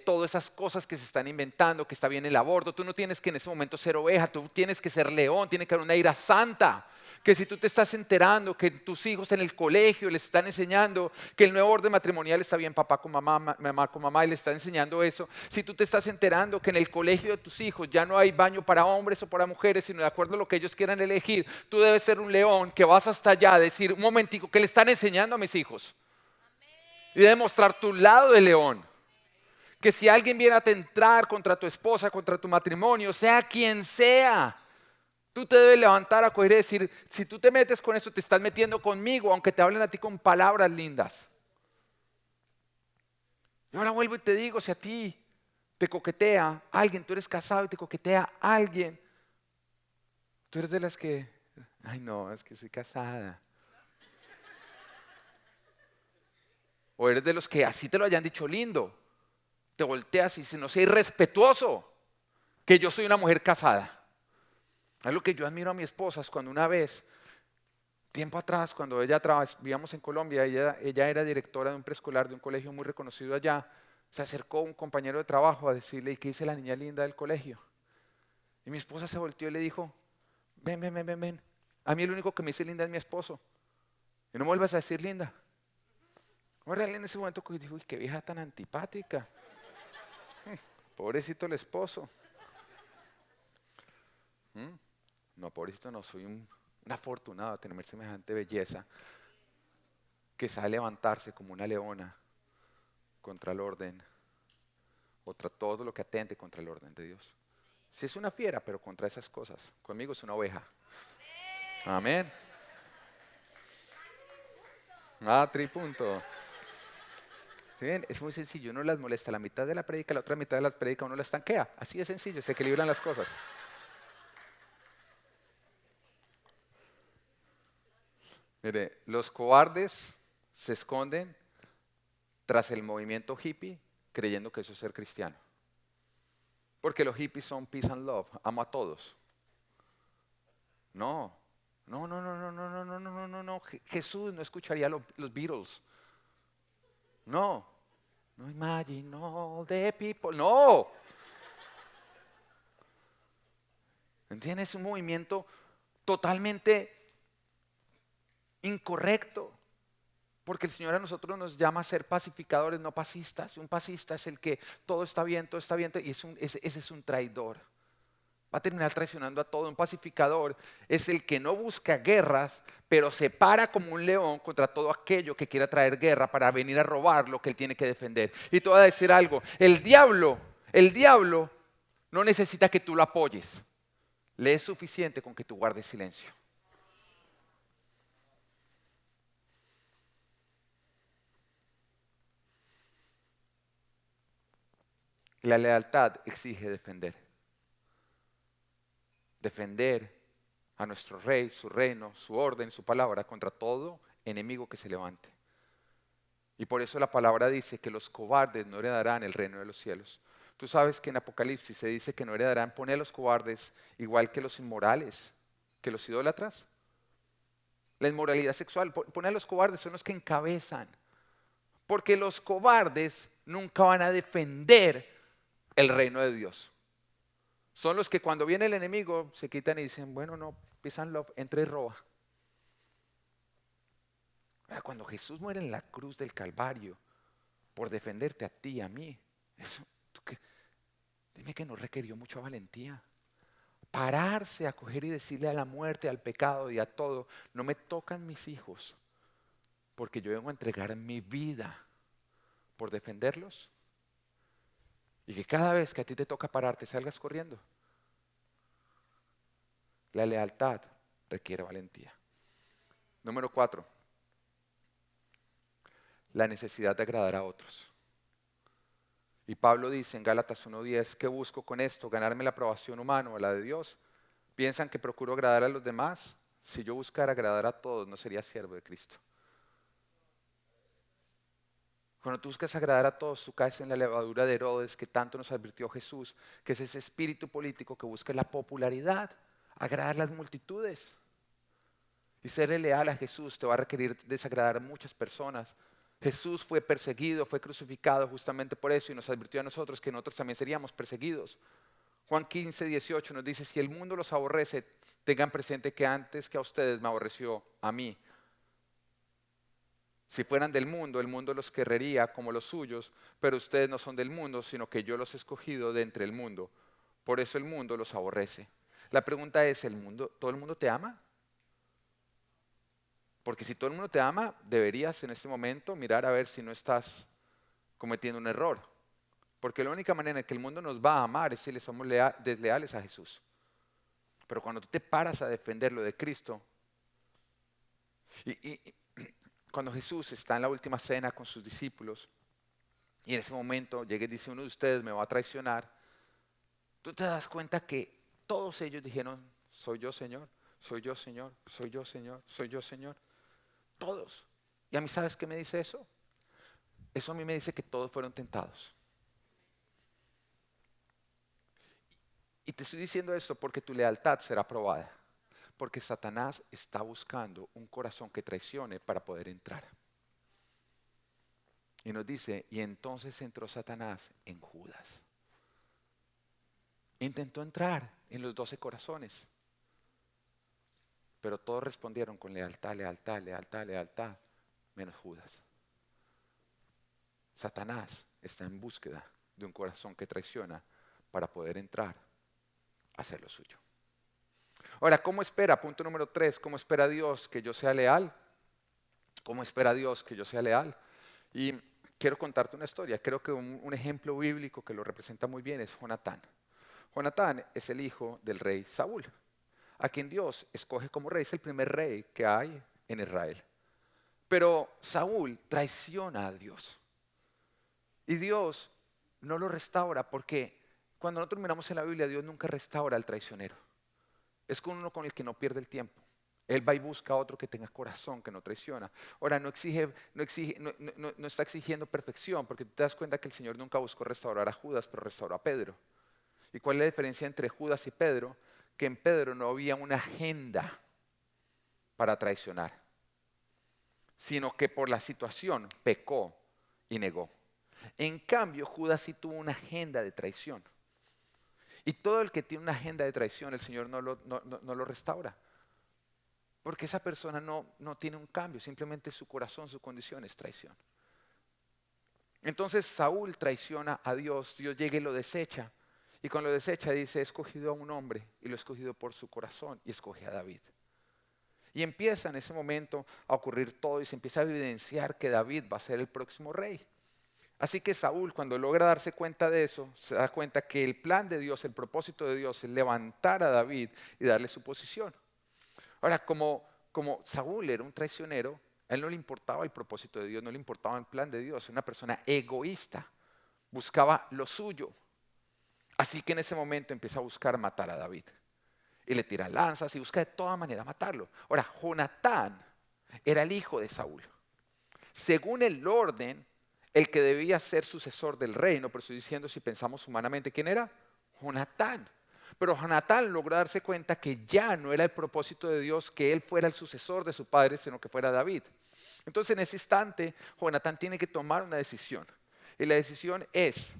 todas esas cosas que se están inventando, que está bien el aborto. Tú no tienes que en ese momento ser oveja, tú tienes que ser león, tiene que haber una ira santa. Que si tú te estás enterando que tus hijos en el colegio les están enseñando que el nuevo orden matrimonial está bien papá con mamá, mamá con mamá y les está enseñando eso. Si tú te estás enterando que en el colegio de tus hijos ya no hay baño para hombres o para mujeres, sino de acuerdo a lo que ellos quieran elegir, tú debes ser un león que vas hasta allá a decir, un momentico, ¿qué le están enseñando a mis hijos? Y debes mostrar tu lado de león. Que si alguien viene a atentar contra tu esposa, contra tu matrimonio, sea quien sea, tú te debes levantar a coger y decir, si tú te metes con eso, te estás metiendo conmigo, aunque te hablen a ti con palabras lindas. Y ahora vuelvo y te digo, si a ti te coquetea alguien, tú eres casado y te coquetea alguien, tú eres de las que, ay no, es que soy casada. O eres de los que así te lo hayan dicho lindo, te volteas y dices, no seas irrespetuoso, que yo soy una mujer casada. Es lo que yo admiro a mi esposa, es cuando una vez, tiempo atrás, cuando vivíamos en Colombia, ella era directora de un preescolar de un colegio muy reconocido allá, se acercó un compañero de trabajo a decirle, ¿y qué dice la niña linda del colegio? Y mi esposa se volteó y le dijo, ven, ven, ven, ven, ven. A mí el único que me dice linda es mi esposo. Y no me vuelvas a decir linda. Ahora él en ese momento dijo, uy, qué vieja tan antipática. Pobrecito el esposo. No, pobrecito no, soy un afortunado de tener semejante belleza que sabe levantarse como una leona contra el orden, contra todo lo que atente contra el orden de Dios. Si es una fiera, pero contra esas cosas. Conmigo es una oveja. Amén. Tripunto. ¿Sí ven? Es muy sencillo, uno las molesta la mitad de la prédica, la otra mitad de la prédica uno la estanquea. Así de sencillo, se equilibran las cosas. Mire, los cobardes se esconden tras el movimiento hippie creyendo que eso es ser cristiano. Porque los hippies son peace and love, amo a todos. No, no, no, no, no, no, no, no, no, no, no. Jesús no escucharía los Beatles. No, no imagine all the people. No. ¿Entiendes? Es un movimiento totalmente incorrecto. Porque el Señor a nosotros nos llama a ser pacificadores, no pasistas. Un pasista es el que todo está bien, y ese es un traidor. Va a terminar traicionando a todo. Un pacificador es el que no busca guerras, pero se para como un león contra todo aquello que quiera traer guerra para venir a robar lo que él tiene que defender. Y te voy a decir algo, el diablo no necesita que tú lo apoyes. Le es suficiente con que tú guardes silencio. La lealtad exige defender. Defender a nuestro rey, su reino, su orden, su palabra contra todo enemigo que se levante. Y por eso la palabra dice que los cobardes no heredarán el reino de los cielos. Tú sabes que en Apocalipsis se dice que no heredarán, pone a los cobardes igual que los inmorales, que los idólatras. La inmoralidad sexual, pone a los cobardes, son los que encabezan. Porque los cobardes nunca van a defender el reino de Dios. Son los que cuando viene el enemigo se quitan y dicen, bueno, no, peace and love, entra y roba. Ahora, cuando Jesús muere en la cruz del Calvario por defenderte a ti y a mí, eso, dime que no requirió mucha valentía. Pararse a coger y decirle a la muerte, al pecado y a todo, no me tocan mis hijos, porque yo vengo a entregar mi vida por defenderlos. Y que cada vez que a ti te toca pararte salgas corriendo. La lealtad requiere valentía. Número 4. La necesidad de agradar a otros. Y Pablo dice en Gálatas 1:10, ¿qué busco con esto? ¿Ganarme la aprobación humana o la de Dios? ¿Piensan que procuro agradar a los demás? Si yo buscara agradar a todos, no sería siervo de Cristo. Cuando tú buscas agradar a todos, tú caes en la levadura de Herodes que tanto nos advirtió Jesús, que es ese espíritu político que busca la popularidad, agradar a las multitudes. Y serle leal a Jesús te va a requerir desagradar a muchas personas. Jesús fue perseguido, fue crucificado justamente por eso y nos advirtió a nosotros que nosotros también seríamos perseguidos. Juan 15:18 nos dice, si el mundo los aborrece, tengan presente que antes que a ustedes me aborreció a mí. Si fueran del mundo, el mundo los querrería como los suyos, pero ustedes no son del mundo, sino que yo los he escogido de entre el mundo. Por eso el mundo los aborrece. La pregunta es, ¿todo el mundo te ama? Porque si todo el mundo te ama, deberías en este momento mirar a ver si no estás cometiendo un error. Porque la única manera en que el mundo nos va a amar es si le somos desleales a Jesús. Pero cuando tú te paras a defender lo de Cristo, y cuando Jesús está en la última cena con sus discípulos, y en ese momento llega y dice, uno de ustedes me va a traicionar, tú te das cuenta que todos ellos dijeron, soy yo Señor, soy yo Señor, soy yo Señor, soy yo Señor. Todos. ¿Y a mí sabes qué me dice eso? Eso a mí me dice que todos fueron tentados. Y te estoy diciendo esto porque tu lealtad será probada. Porque Satanás está buscando un corazón que traicione para poder entrar. Y nos dice, y entonces entró Satanás en Judas. Intentó entrar en los 12 corazones. Pero todos respondieron con lealtad, lealtad, lealtad, lealtad, menos Judas. Satanás está en búsqueda de un corazón que traiciona para poder entrar a hacer lo suyo. Ahora, ¿cómo espera? Punto número 3, ¿cómo espera Dios que yo sea leal? ¿Cómo espera Dios que yo sea leal? Y quiero contarte una historia. Creo que un ejemplo bíblico que lo representa muy bien es Jonatán. Jonatán es el hijo del rey Saúl, a quien Dios escoge como rey. Es el primer rey que hay en Israel. Pero Saúl traiciona a Dios. Y Dios no lo restaura porque cuando nosotros miramos en la Biblia, Dios nunca restaura al traicionero. Es con uno con el que no pierde el tiempo. Él va y busca a otro que tenga corazón, que no traiciona. Ahora, no está exigiendo perfección, porque tú te das cuenta que el Señor nunca buscó restaurar a Judas, pero restauró a Pedro. ¿Y cuál es la diferencia entre Judas y Pedro? Que en Pedro no había una agenda para traicionar, sino que por la situación pecó y negó. En cambio, Judas sí tuvo una agenda de traición. Y todo el que tiene una agenda de traición, el Señor no lo restaura. Porque esa persona no tiene un cambio, simplemente su corazón, su condición es traición. Entonces Saúl traiciona a Dios, Dios llega y lo desecha. Y cuando lo desecha dice, he escogido a un hombre y lo he escogido por su corazón y escoge a David. Y empieza en ese momento a ocurrir todo y se empieza a evidenciar que David va a ser el próximo rey. Así que Saúl, cuando logra darse cuenta de eso, se da cuenta que el plan de Dios, el propósito de Dios es levantar a David y darle su posición. Ahora, como Saúl era un traicionero, a él no le importaba el propósito de Dios, no le importaba el plan de Dios, era una persona egoísta, buscaba lo suyo. Así que en ese momento empieza a buscar matar a David. Y le tira lanzas y busca de toda manera matarlo. Ahora, Jonatán era el hijo de Saúl. Según el orden, el que debía ser sucesor del reino, pero estoy diciendo si pensamos humanamente, ¿quién era? Jonatán. Pero Jonatán logró darse cuenta que ya no era el propósito de Dios que él fuera el sucesor de su padre, sino que fuera David. Entonces en ese instante, Jonatán tiene que tomar una decisión. Y la decisión es,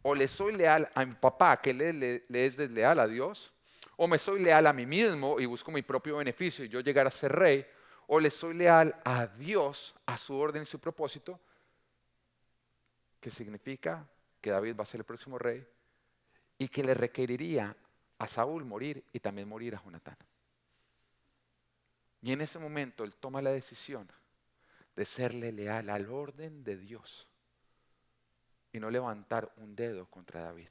o le soy leal a mi papá, que le es desleal a Dios, o me soy leal a mí mismo y busco mi propio beneficio y yo llegar a ser rey, o le soy leal a Dios, a su orden y su propósito, que significa que David va a ser el próximo rey y que le requeriría a Saúl morir y también morir a Jonatán. Y en ese momento él toma la decisión de serle leal al orden de Dios y no levantar un dedo contra David,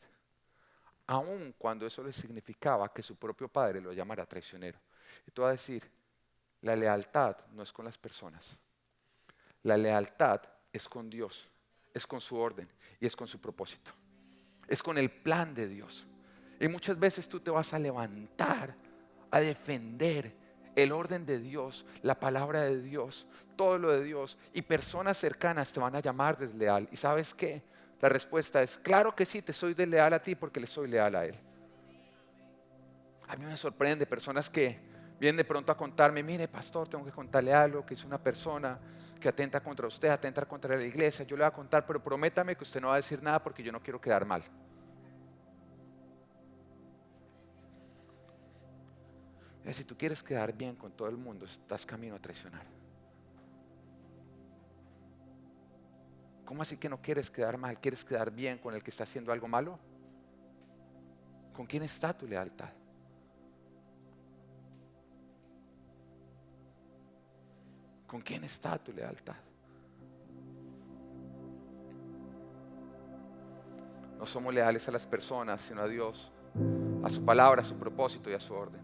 aun cuando eso le significaba que su propio padre lo llamara traicionero. Y tú vas a decir, la lealtad no es con las personas, la lealtad es con Dios, es con su orden y es con su propósito, es con el plan de Dios. Y muchas veces tú te vas a levantar a defender el orden de Dios, la palabra de Dios, todo lo de Dios, y personas cercanas te van a llamar desleal. ¿Y sabes qué? La respuesta es, claro que sí, te soy desleal a ti porque le soy leal a Él. A mí me sorprende personas que vienen de pronto a contarme, mire pastor, tengo que contarle algo, que es una persona que atenta contra usted, atenta contra la iglesia, yo le voy a contar, pero prométame que usted no va a decir nada porque yo no quiero quedar mal. Si tú quieres quedar bien con todo el mundo, estás camino a traicionar. ¿Cómo así que no quieres quedar mal? ¿Quieres quedar bien con el que está haciendo algo malo? ¿Con quién está tu lealtad? ¿Con quién está tu lealtad? No somos leales a las personas, sino a Dios, a su palabra, a su propósito y a su orden.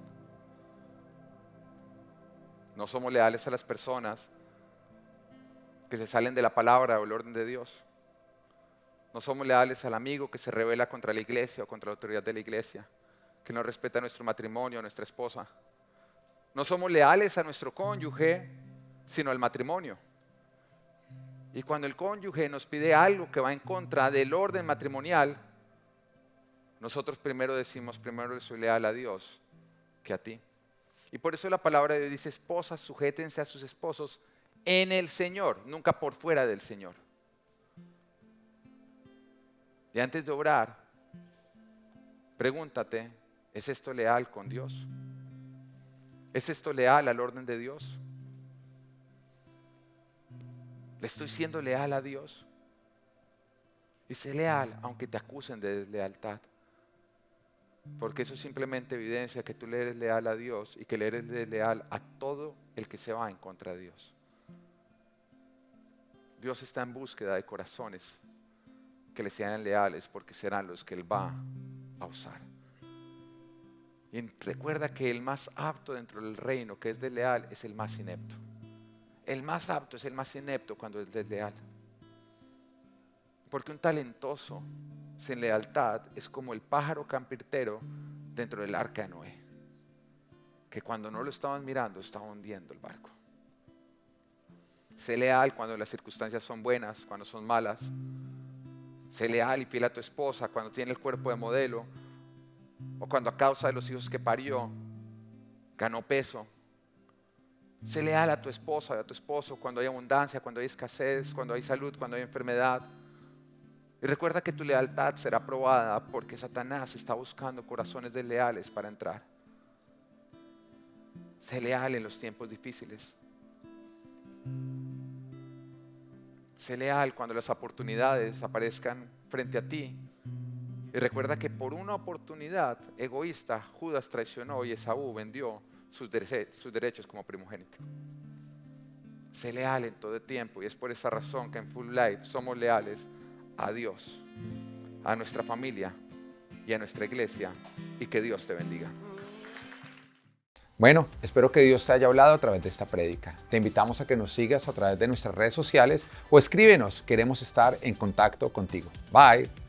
No somos leales a las personas que se salen de la palabra o el orden de Dios. No somos leales al amigo que se rebela contra la iglesia o contra la autoridad de la iglesia, que no respeta nuestro matrimonio, nuestra esposa. No somos leales a nuestro cónyuge, sino al matrimonio. Y cuando el cónyuge nos pide algo que va en contra del orden matrimonial, nosotros primero decimos, primero le soy leal a Dios que a ti. Y por eso la palabra de Dios dice, esposas, sujétense a sus esposos en el Señor, nunca por fuera del Señor. Y antes de orar, pregúntate, ¿es esto leal con Dios? ¿Es esto leal al orden de Dios? ¿Le estoy siendo leal a Dios? Y sé leal aunque te acusen de deslealtad. Porque eso simplemente evidencia que tú le eres leal a Dios y que le eres leal a todo el que se va en contra de Dios. Dios está en búsqueda de corazones que le sean leales porque serán los que Él va a usar. Y recuerda que el más apto dentro del reino que es desleal es el más inepto. El más apto es el más inepto cuando es desleal. Porque un talentoso sin lealtad es como el pájaro carpintero dentro del arca de Noé, que cuando no lo estaban mirando estaba hundiendo el barco. Sé leal cuando las circunstancias son buenas, cuando son malas. Sé leal y fiel a tu esposa cuando tiene el cuerpo de modelo o cuando a causa de los hijos que parió ganó peso. Sé leal a tu esposa y a tu esposo cuando hay abundancia, cuando hay escasez, cuando hay salud, cuando hay enfermedad. Y recuerda que tu lealtad será probada porque Satanás está buscando corazones desleales para entrar. Sé leal en los tiempos difíciles. Sé leal cuando las oportunidades aparezcan frente a ti Y recuerda que por una oportunidad egoísta, Judas traicionó y Esaú vendió sus derechos como primogénito. Sé leal en todo tiempo, y es por esa razón que en Full Life somos leales a Dios, a nuestra familia y a nuestra iglesia, y que Dios te bendiga. Bueno, espero que Dios te haya hablado a través de esta prédica. Te invitamos a que nos sigas a través de nuestras redes sociales o escríbenos, queremos estar en contacto contigo. Bye.